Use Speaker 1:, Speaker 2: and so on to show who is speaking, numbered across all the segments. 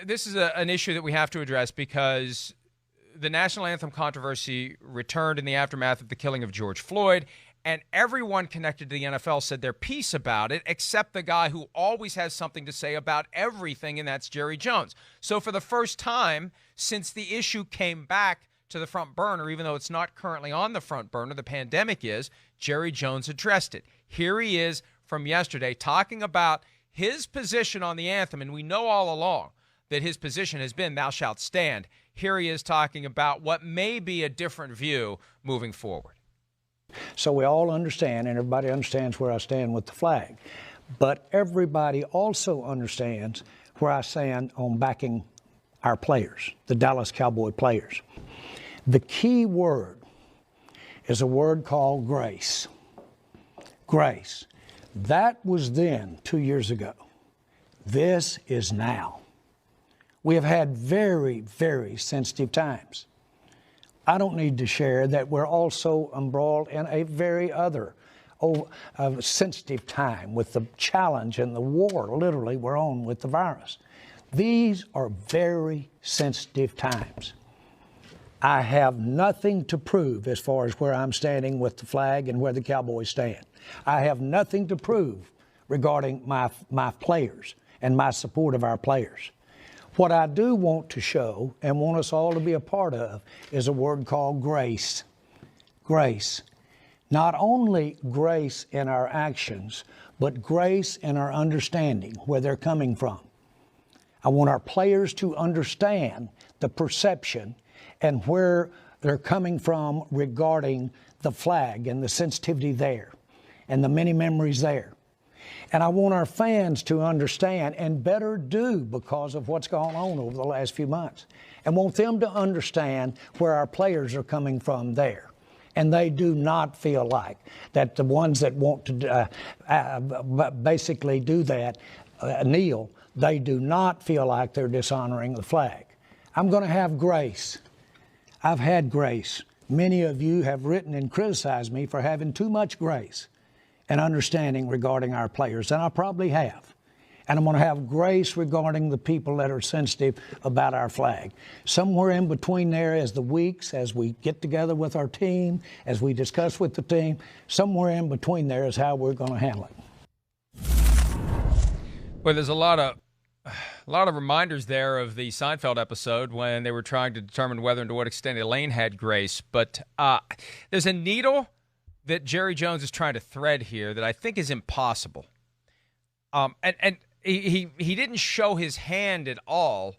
Speaker 1: this is an issue that we have to address because the national anthem controversy returned in the aftermath of the killing of George Floyd, and everyone connected to the NFL said their piece about it, except the guy who always has something to say about everything, and that's Jerry Jones. So for the first time since the issue came back to the front burner, even though it's not currently on the front burner, the pandemic is, Jerry Jones addressed it. Here he is from yesterday talking about his position on the anthem, and we know all along that his position has been thou shalt stand. Here he is talking about what may be a different view moving forward.
Speaker 2: So we all understand, and everybody understands where I stand with the flag. But everybody also understands where I stand on backing our players, the Dallas Cowboy players. The key word is a word called grace. Grace. That was then 2 years ago. This is now. We have had very, very sensitive times. I don't need to share that we're also embroiled in a very other sensitive time with the challenge and the war literally we're on with the virus. These are very sensitive times. I have nothing to prove as far as where I'm standing with the flag and where the Cowboys stand. I have nothing to prove regarding my players and my support of our players. What I do want to show and want us all to be a part of is a word called grace. Grace. Not only grace in our actions, but grace in our understanding where they're coming from. I want our players to understand the perception and where they're coming from regarding the flag and the sensitivity there and the many memories there. And I want our fans to understand, and better do because of what's gone on over the last few months, and want them to understand where our players are coming from there. And they do not feel like that the ones that want to basically do that, kneel, they do not feel like they're dishonoring the flag. I'm going to have grace. I've had grace. Many of you have written and criticized me for having too much grace and understanding regarding our players, and I probably have. And I'm going to have grace regarding the people that are sensitive about our flag. Somewhere in between there, as the weeks, as we get together with our team, as we discuss with the team, somewhere in between there is how we're going to handle it.
Speaker 1: Well, there's a lot of reminders there of the Seinfeld episode when they were trying to determine whether and to what extent Elaine had grace. But there's a needle that Jerry Jones is trying to thread here that I think is impossible. And he didn't show his hand at all.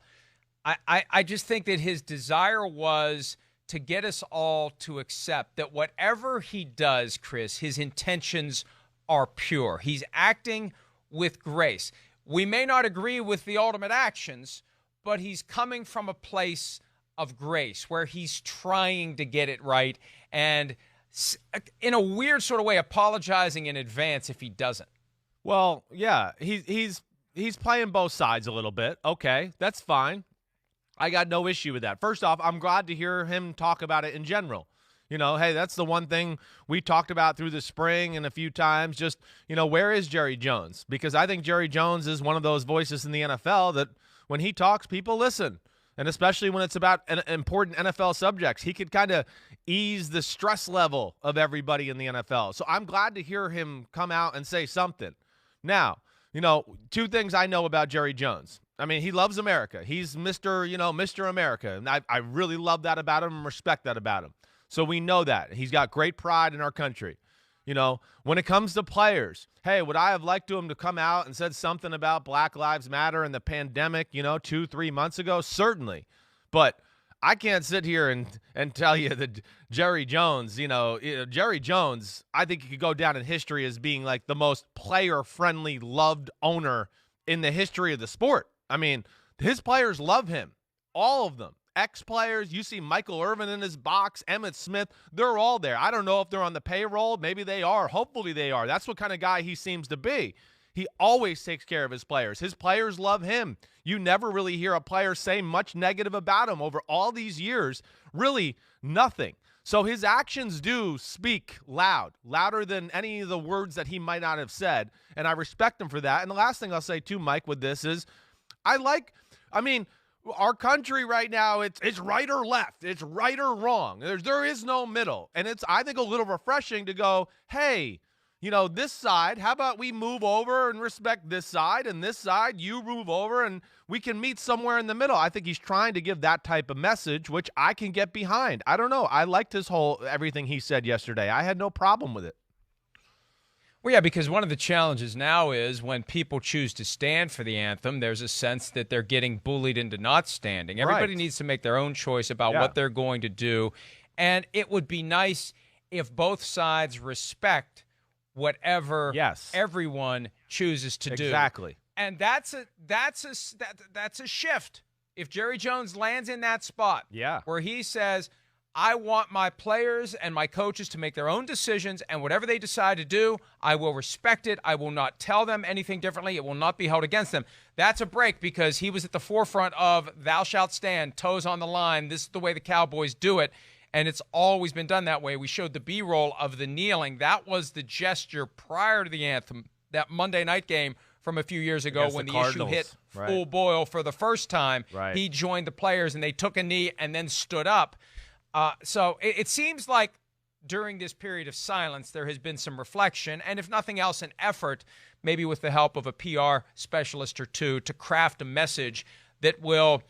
Speaker 1: I just think that his desire was to get us all to accept that whatever he does, Chris, his intentions are pure. He's acting with grace. We may not agree with the ultimate actions, but he's coming from a place of grace where he's trying to get it right and in a weird sort of way apologizing in advance if he doesn't.
Speaker 3: Well, yeah, he's playing both sides a little bit. Okay, that's fine. I got no issue with that. First off, I'm glad to hear him talk about it in general. You know, hey, that's the one thing we talked about through the spring and a few times. Just, where is Jerry Jones? Because I think Jerry Jones is one of those voices in the NFL that when he talks, people listen. And especially when it's about important NFL subjects, he could kind of ease the stress level of everybody in the NFL. So I'm glad to hear him come out and say something. Now, two things I know about Jerry Jones. I mean, he loves America. He's Mr. America. And I really love that about him and respect that about him. So we know that. He's got great pride in our country. When it comes to players, hey, would I have liked him to come out and said something about Black Lives Matter and the pandemic, 2-3 months ago? Certainly. But I can't sit here and tell you that Jerry Jones, Jerry Jones, I think he could go down in history as being like the most player-friendly, loved owner in the history of the sport. I mean, his players love him, all of them. Ex-players, you see Michael Irvin in his box, Emmitt Smith, they're all there. I don't know if they're on the payroll. Maybe they are. Hopefully they are. That's what kind of guy he seems to be. He always takes care of his players. His players love him. You never really hear a player say much negative about him over all these years. Really nothing. So his actions do speak louder than any of the words that he might not have said, and I respect him for that. And the last thing I'll say too, Mike, with this is I like I mean, our country right now, it's right or left. It's right or wrong. There is no middle. And it's, I think, a little refreshing to go, hey, this side, how about we move over and respect this side, and this side, you move over, and we can meet somewhere in the middle. I think he's trying to give that type of message, which I can get behind. I don't know. I liked everything he said yesterday. I had no problem with it.
Speaker 1: Well, yeah, because one of the challenges now is when people choose to stand for the anthem, there's a sense that they're getting bullied into not standing. Everybody needs to make their own choice about what they're going to do. And it would be nice if both sides respect whatever everyone chooses to do.
Speaker 3: Exactly.
Speaker 1: And that's a shift. If Jerry Jones lands in that spot where he says, I want my players and my coaches to make their own decisions, and whatever they decide to do, I will respect it. I will not tell them anything differently. It will not be held against them. That's a break, because he was at the forefront of thou shalt stand, toes on the line. This is the way the Cowboys do it, and it's always been done that way. We showed the B-roll of the kneeling. That was the gesture prior to the anthem, that Monday night game from a few years ago when the issue hit full boil for the first time. He joined the players, and they took a knee and then stood up. So it seems like during this period of silence, there has been some reflection, and if nothing else, an effort, maybe with the help of a PR specialist or two, to craft a message that will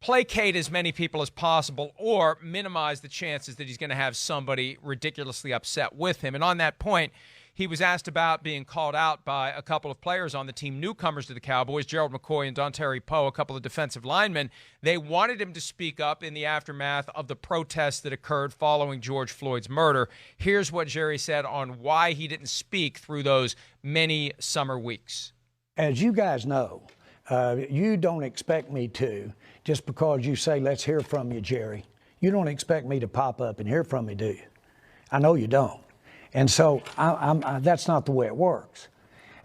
Speaker 1: placate as many people as possible or minimize the chances that he's going to have somebody ridiculously upset with him. And on that point, he was asked about being called out by a couple of players on the team, newcomers to the Cowboys, Gerald McCoy and Dontari Poe, a couple of defensive linemen. They wanted him to speak up in the aftermath of the protests that occurred following George Floyd's murder. Here's what Jerry said on why he didn't speak through those many summer weeks.
Speaker 2: As you guys know, you don't expect me to, just because you say, let's hear from you, Jerry. You don't expect me to pop up and hear from you, do you? I know you don't. And so that's not the way it works.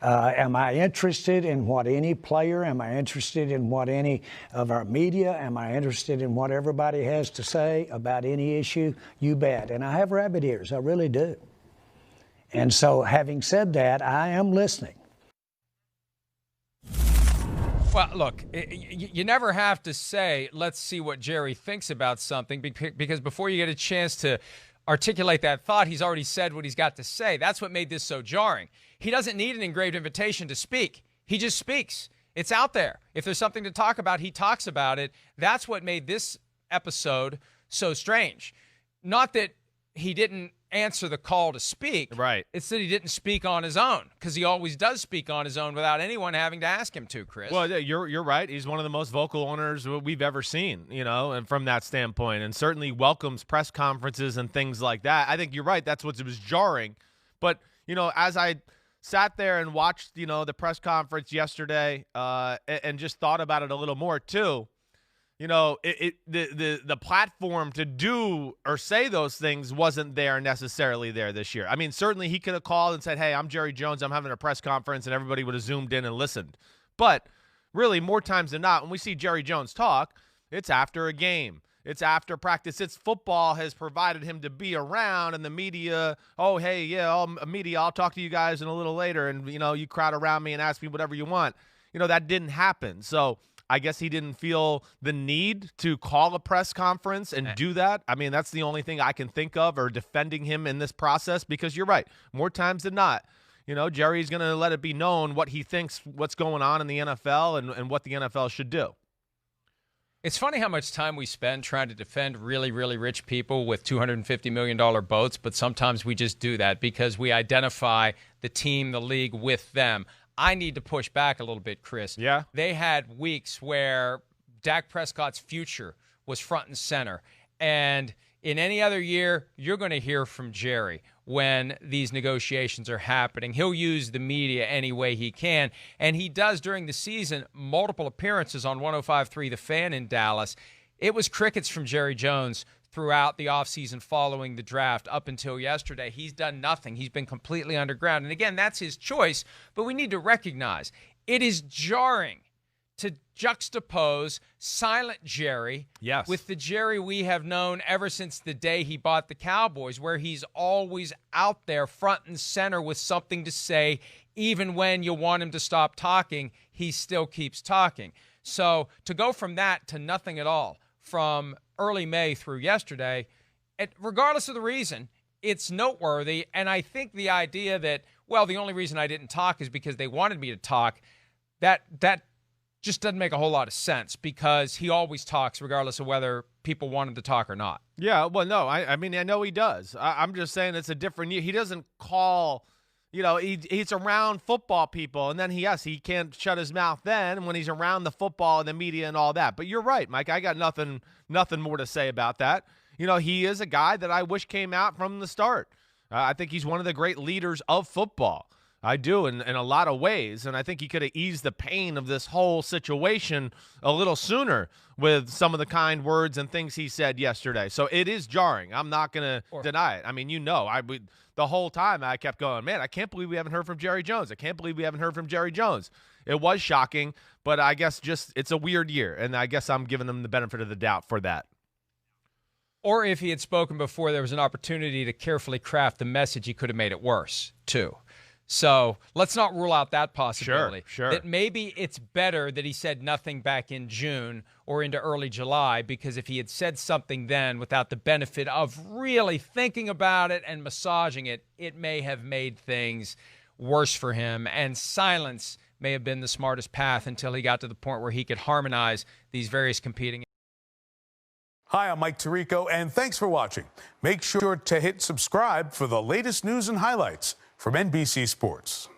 Speaker 2: Am I interested in what any player, am I interested in what any of our media, am I interested in what everybody has to say about any issue? You bet. And I have rabbit ears, I really do. And so having said that, I am listening.
Speaker 1: Well, look, you never have to say, let's see what Jerry thinks about something, because before you get a chance to articulate that thought, he's already said what he's got to say. That's what made this so jarring. He doesn't need an engraved invitation to speak. He just speaks. It's out there. If there's something to talk about, he talks about it. That's what made this episode so strange. Not that he didn't answer the call to speak.
Speaker 3: Right.
Speaker 1: It's that he didn't speak on his own, because he always does speak on his own without anyone having to ask him to, Chris.
Speaker 3: Well, you're right. He's one of the most vocal owners we've ever seen, and from that standpoint, and certainly welcomes press conferences and things like that. I think you're right. That's what was jarring. But, as I sat there and watched, the press conference yesterday and just thought about it a little more too, the platform to do or say those things wasn't necessarily there this year. I mean, certainly he could have called and said, hey, I'm Jerry Jones, I'm having a press conference, and everybody would have zoomed in and listened. But really, more times than not, when we see Jerry Jones talk, it's after a game. It's after practice. It's football has provided him to be around, and the media, oh, hey, yeah, media, I'll talk to you guys in a little later, and, you crowd around me and ask me whatever you want. That didn't happen. So I guess he didn't feel the need to call a press conference and do that. I mean, that's the only thing I can think of, or defending him in this process, because you're right. More times than not, Jerry's going to let it be known what he thinks, what's going on in the NFL and what the NFL should do.
Speaker 1: It's funny how much time we spend trying to defend really, really rich people with $250 million boats, but sometimes we just do that because we identify the team, the league with them. I need to push back a little bit, Chris.
Speaker 3: Yeah.
Speaker 1: They had weeks where Dak Prescott's future was front and center. And in any other year, you're going to hear from Jerry when these negotiations are happening. He'll use the media any way he can, and he does during the season multiple appearances on 105.3 The Fan in Dallas. It was crickets from Jerry Jones throughout the offseason following the draft up until yesterday. He's done nothing. He's been completely underground. And again, that's his choice, but we need to recognize it is jarring to juxtapose silent Jerry with the Jerry we have known ever since the day he bought the Cowboys, where he's always out there front and center with something to say. Even when you want him to stop talking, he still keeps talking. So to go from that to nothing at all from early May through yesterday, regardless of the reason, it's noteworthy. And I think the idea that, well, the only reason I didn't talk is because they wanted me to talk, that just doesn't make a whole lot of sense, because he always talks regardless of whether people want him to talk or not.
Speaker 3: Yeah, well, no, I mean, I know he does. I'm just saying it's a different year. He doesn't call, he's around football people, and then he can't shut his mouth then when he's around the football and the media and all that. But you're right, Mike. I got nothing more to say about that. He is a guy that I wish came out from the start. I think he's one of the great leaders of football. I do, in a lot of ways, and I think he could have eased the pain of this whole situation a little sooner with some of the kind words and things he said yesterday. So it is jarring. I'm not going to deny it. I mean, the whole time I kept going, man, I can't believe we haven't heard from Jerry Jones. I can't believe we haven't heard from Jerry Jones. It was shocking, but I guess just it's a weird year, and I guess I'm giving him the benefit of the doubt for that.
Speaker 1: Or if he had spoken before there was an opportunity to carefully craft the message, he could have made it worse, too. So let's not rule out that possibility.
Speaker 3: Sure.
Speaker 1: That maybe it's better that he said nothing back in June or into early July, because if he had said something then without the benefit of really thinking about it and massaging it, it may have made things worse for him. And silence may have been the smartest path until he got to the point where he could harmonize these various competing.
Speaker 4: Hi, I'm Mike Tirico, and thanks for watching. Make sure to hit subscribe for the latest news and highlights from NBC Sports.